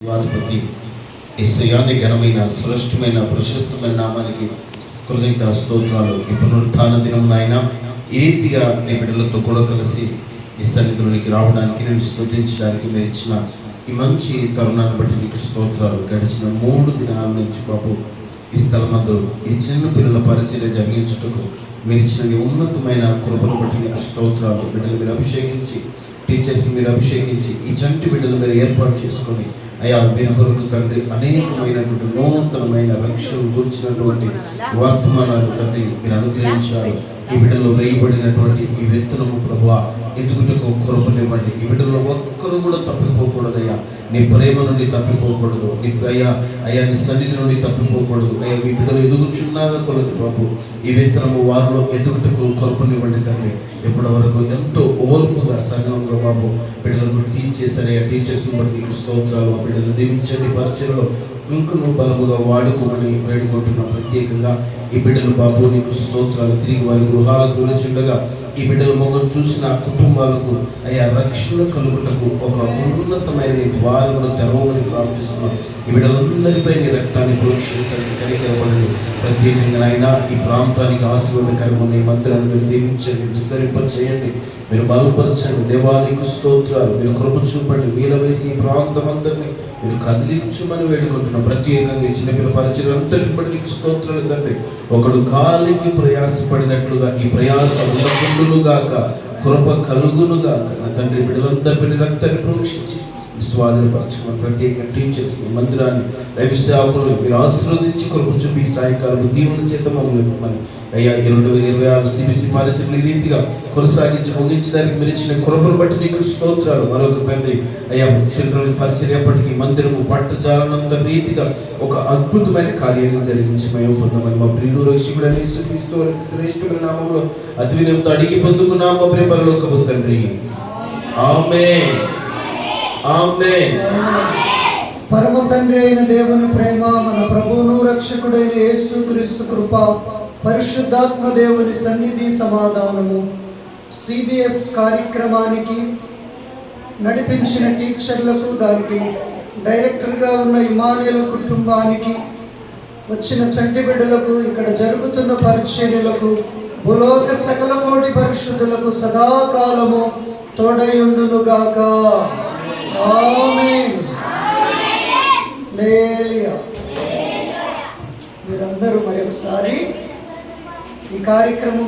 వాధిపతి యేసయ్యాని ఘనమైన శ్రేష్టమైన ప్రశస్తమైన నామానికి కృతజ్ఞత స్తోత్రాలు. ఈ పునరుత్థాన దినం నాయన ఏ రీతిగా నీ బిడ్డలతో కూడా కలిసి ఈ సన్నిధిలోనికి రావడానికి నేను స్తుతించడానికి మీరు ఇచ్చిన ఈ మంచి తరుణాన్ని బట్టి నీకు స్తోత్రాలు. గడిచిన 3 దినాల నుంచి బాబు ఈ స్థలమందు ఈ చిన్న పిల్లల పరిచర్య జరిగించుటకు మీరు ఇచ్చిన నీ ఉన్నతమైన కృపను బట్టి నీకు స్తోత్రాలు. బిడ్డలు మీరు అభిషేకించి, టీచర్స్ మీరు అభిషేకించి, ఈ చంటి బిడ్డలు మీరు ఏర్పాటు చేసుకొని అయ్యా వీరి కొరకు తండ్రి అనేకమైనటువంటి నూతనమైన రక్షణను గురించినటువంటి వర్తమానాలు తండ్రి మీరు అనుగ్రహించారు. ఈ బిడ్డలో వేయబడినటువంటి ఈ విత్తనము ప్రభువా ఎదుగుటకు కృపనివ్వండి. ఈ బిడ్డలో ఒక్కరు కూడా తప్పిపోకూడదయ్యా. నీ ప్రేమ నుండి తప్పిపోకూడదు. నీ అయ్యా నీ సన్నిధి నుండి తప్పిపోకూడదు. అయ్యా మీ బిడ్డలు ఎదుగుచున్నాగా కొలది బాబు ఈ విత్తనము వారిలో ఎదుగుటకు కృపనివ్వండి తండ్రి. ఇప్పటి వరకు ఎంతో ఓర్పుగా సగనంలో బాబు బిడ్డలను టీచ్ చేశారయ్యా. టీచర్స్ బట్టి నీకు స్తోత్రాలు. బిడ్డలు దీవించండి. పరిచయలో ఇంకను బలముగా వాడుకోమని వేడుకుంటున్నాం. ప్రత్యేకంగా ఈ బిడ్డలు బాబు నీకు స్తోత్రాలు. తిరిగి వారి గృహాలకు వెళ్ళుచుండగా ఈ బిడ్డల ముఖం చూసిన కుటుంబాలకు అయ్యా రక్షణ కలుగుటకు ఒక ఉన్నతమైన ద్వారమును తెరవమని ప్రార్థిస్తున్నాం. ఈ బిడ్డలందరిపై నీ రక్తాన్ని ప్రోక్షించండి, కనికరపడండి. ప్రత్యేకంగా అయినా ఈ ప్రాంతానికి ఆశీర్వాదకరమైన ఈ మందిరాన్ని మీరు దీవించండి, విస్తరింప చేయండి, మీరు బలపరచండి. దేవానికి స్తోత్రాలు. మీరు కృప చూపండి. వీల వేసి ఈ ప్రాంతం అందరినీ మీరు కదిలించమని వేడుకుంటున్నాం. ప్రత్యేకంగా చిన్నపిల్ల పరిచయం అంతటి బట్టి నీకు స్తోత్రాలు తండ్రి. ఒకడు గాలికి ప్రయాసపడినట్లుగా ఈ ప్రయాస ఉండకుండుగాక, కృప కలుగునుగాక. నా తండ్రి బిడ్డలందరిపై రక్తాన్ని ప్రోక్షించి స్వాధీనపరచుకున్న ప్రత్యేక టీచర్స్ మందిరాన్ని దైవ సేవకులు మీరు ఆశీర్వదించి కృప చూపి సాయంకాలం దీవుల చేత మమ్మల్ని అయ్యా 2026 సిబిసి పరిచయం ఈ రీతిగా కొనసాగించి ముగించడానికి మీరు ఇచ్చిన కృపను బట్టి నీకు స్తోత్రాలు. మరొక తండ్రి అయ్యా చిల్డ్రన్ పరిచయం ఎప్పటికీ మందిరము పట్టజాలనంత రీతిగా ఒక అద్భుతమైన కార్యాన్ని జరిగించి మేము పొందమని మా ప్రియుడు రక్షకుడు యేసుక్రీస్తు వారి శ్రేష్టమైన నామంలో అతి వినయంతో అడిగి పొందుకున్నాం మా ప్రియ పరలోకపు తండ్రి. ఆమేన్. ఆమేన్. పరమ తండ్రి అయిన దేవుని ప్రేమ, మన ప్రభువును రక్షకుడైన యేసుక్రీస్తు కృప, పరిశుద్ధాత్మ దేవుని సన్నిధి, సమాధానము, సిబిఎస్ కార్యక్రమానికి నడిపించిన టీచర్లకు, దానికి డైరెక్టర్గా ఉన్న ఇమానుయేల్ కుటుంబానికి, వచ్చిన చంటి బిడ్డలకు, ఇక్కడ జరుగుతున్న పరిచర్యలకు, భూలోక సకల కోటి పరిశుద్ధులకు సదాకాలము తోడయుండునుగాక. ఆమేన్. హల్లెలూయా. మీరందరూ మరి ఒకసారి ఈ కార్యక్రమం